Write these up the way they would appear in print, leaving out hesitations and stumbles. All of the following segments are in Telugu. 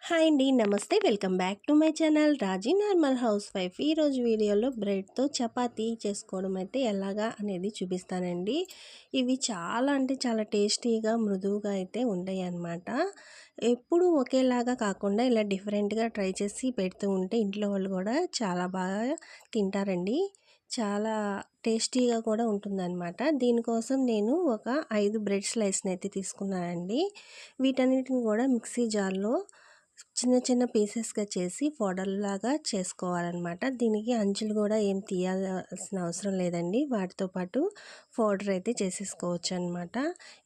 హాయ్ అండి. నమస్తే. Welcome back to my channel Raji normal house wife. ఈరోజు వీడియోలో బ్రెడ్‌తో చపాతీ చేసుకోవడం అయితే ఎలాగా అనేది చూపిస్తానండి. ఇవి చాలా అంటే చాలా టేస్టీగా, మృదువుగా అయితే ఉంటాయన్నమాట. ఎప్పుడూ ఒకేలాగా కాకుండా ఇలా డిఫరెంట్‌గా ట్రై చేసి పెడుతూ ఉంటే ఇంట్లో వాళ్ళు కూడా చాలా బాగా తింటారండి. చాలా టేస్టీగా కూడా ఉంటుందన్నమాట. దీనికోసం నేను ఒక 5 బ్రెడ్ స్లైస్‌ని అయితే తీసుకున్నానండి. వీటన్నిటిని కూడా మిక్సీ జార్‌లో చిన్న చిన్న పీసెస్‌గా చేసి పౌడర్‌లాగా చేసుకోవాలనమాట. దీనికి అంచులు కూడా ఏం తీయాల్సిన అవసరం లేదండి. వాటితో పాటు పౌడర్ అయితే చేసేసుకోవచ్చనమాట.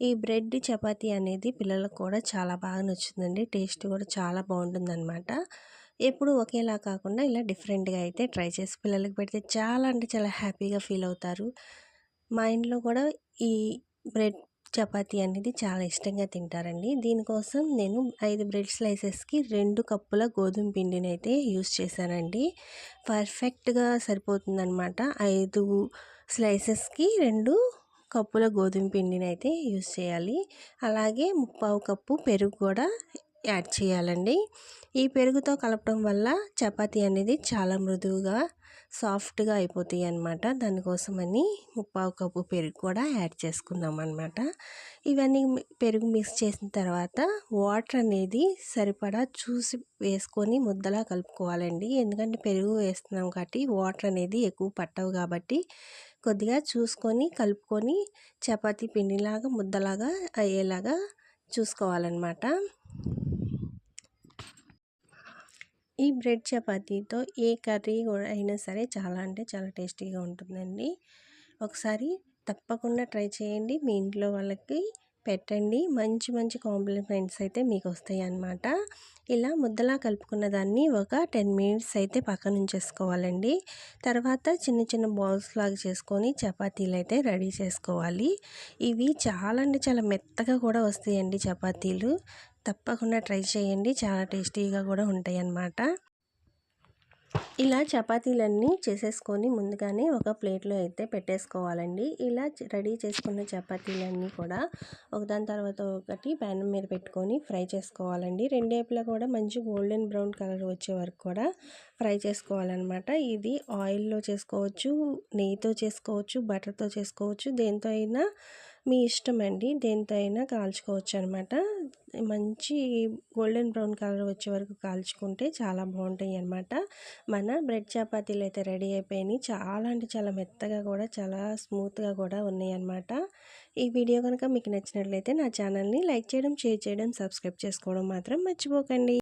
ఈ బ్రెడ్ చపాతీ అనేది పిల్లలకు కూడా చాలా బాగా నచ్చుతుందండి. టేస్ట్ కూడా చాలా బాగుంటుందనమాట. ఎప్పుడు ఒకేలా కాకుండా ఇలా డిఫరెంట్‌గా అయితే ట్రై చేసి పిల్లలకి పెడితే చాలా అంటే చాలా హ్యాపీగా ఫీల్ అవుతారు. మా ఇంట్లో కూడా ఈ బ్రెడ్ చపాతీ అనేది చాలా ఇష్టంగా తింటారండి. దీనికోసం నేను 5 బ్రెడ్ స్లైసెస్‌కి 2 కప్పుల గోధుమ పిండినైతే యూజ్ చేశానండి. పర్ఫెక్ట్‌గా సరిపోతుందనమాట. 5 స్లైసెస్‌కి 2 కప్పుల గోధుమ పిండినైతే యూజ్ చేయాలి. అలాగే ముప్పావు కప్పు పెరుగు కూడా యాడ్ చేయాలండి. ఈ పెరుగుతో కలపడం వల్ల చపాతీ అనేది చాలా మృదువుగా, సాఫ్ట్‌గా అయిపోతాయి అన్నమాట. దానికోసమని ముప్పావు కప్పు పెరుగు కూడా యాడ్ చేసుకున్నాం అన్నమాట. ఇవన్నీ పెరుగు మిక్స్ చేసిన తర్వాత వాటర్ అనేది సరిపడా చూసి వేసుకొని ముద్దలా కలుపుకోవాలండి. ఎందుకంటే పెరుగు వేస్తున్నాం కాబట్టి వాటర్ అనేది ఎక్కువ పట్టవు కాబట్టి కొద్దిగా చూసుకొని కలుపుకొని చపాతీ పిండిలాగా ముద్దలాగా అయ్యేలాగా చూసుకోవాలన్నమాట. ఈ బ్రెడ్ చపాతీతో ఏ కర్రీ కూడా అయినా సరే చాలా అంటే చాలా టేస్టీగా ఉంటుందండి. ఒకసారి తప్పకుండా ట్రై చేయండి. మీ ఇంట్లో వాళ్ళకి పెట్టండి. మంచి మంచి కాంప్లిమెంట్స్ అయితే మీకు వస్తాయి అన్నమాట. ఇలా ముద్దలా కలుపుకున్న దాన్ని ఒక 10 మినిట్స్ అయితే పక్కన ఉంచేసుకోవాలండి. తర్వాత చిన్న చిన్న బాల్స్ లాగా చేసుకొని చపాతీలు అయితే రెడీ చేసుకోవాలి. ఇవి చాలా అంటే చాలా మెత్తగా కూడా వస్తాయండి చపాతీలు. తప్పకుండా ట్రై చేయండి. చాలా టేస్టీగా కూడా ఉంటాయి అన్నమాట. ఇలా చపాతీలన్నీ చేసేసుకొని ముందుగానే ఒక ప్లేట్లో అయితే పెట్టేసుకోవాలండి. ఇలా రెడీ చేసుకున్న చపాతీలన్నీ కూడా ఒకదాని తర్వాత ఒకటి ప్యాన్ మీద పెట్టుకొని ఫ్రై చేసుకోవాలండి. రెండేపులా కూడా మంచి గోల్డెన్ బ్రౌన్ కలర్ వచ్చే వరకు కూడా ఫ్రై చేసుకోవాలన్నమాట. ఇది ఆయిల్లో చేసుకోవచ్చు, నెయ్యితో చేసుకోవచ్చు, బటర్తో చేసుకోవచ్చు, దేంతో అయినా మీ ఇష్టం అండి. దేంతో అయినా కాల్చుకోవచ్చు అనమాట. మంచి గోల్డెన్ బ్రౌన్ కలర్ వచ్చే వరకు కాల్చుకుంటే చాలా బాగుంటాయి అన్నమాట. మన బ్రెడ్ చపాతీలు అయితే రెడీ అయిపోయినాయి. చాలా అంటే చాలా మెత్తగా కూడా చాలా స్మూత్గా కూడా ఉన్నాయి అన్నమాట. ఈ వీడియో కనుక మీకు నచ్చినట్లయితే నా ఛానల్ని లైక్ చేయడం, షేర్ చేయడం, సబ్స్క్రైబ్ చేసుకోవడం మాత్రం మర్చిపోకండి.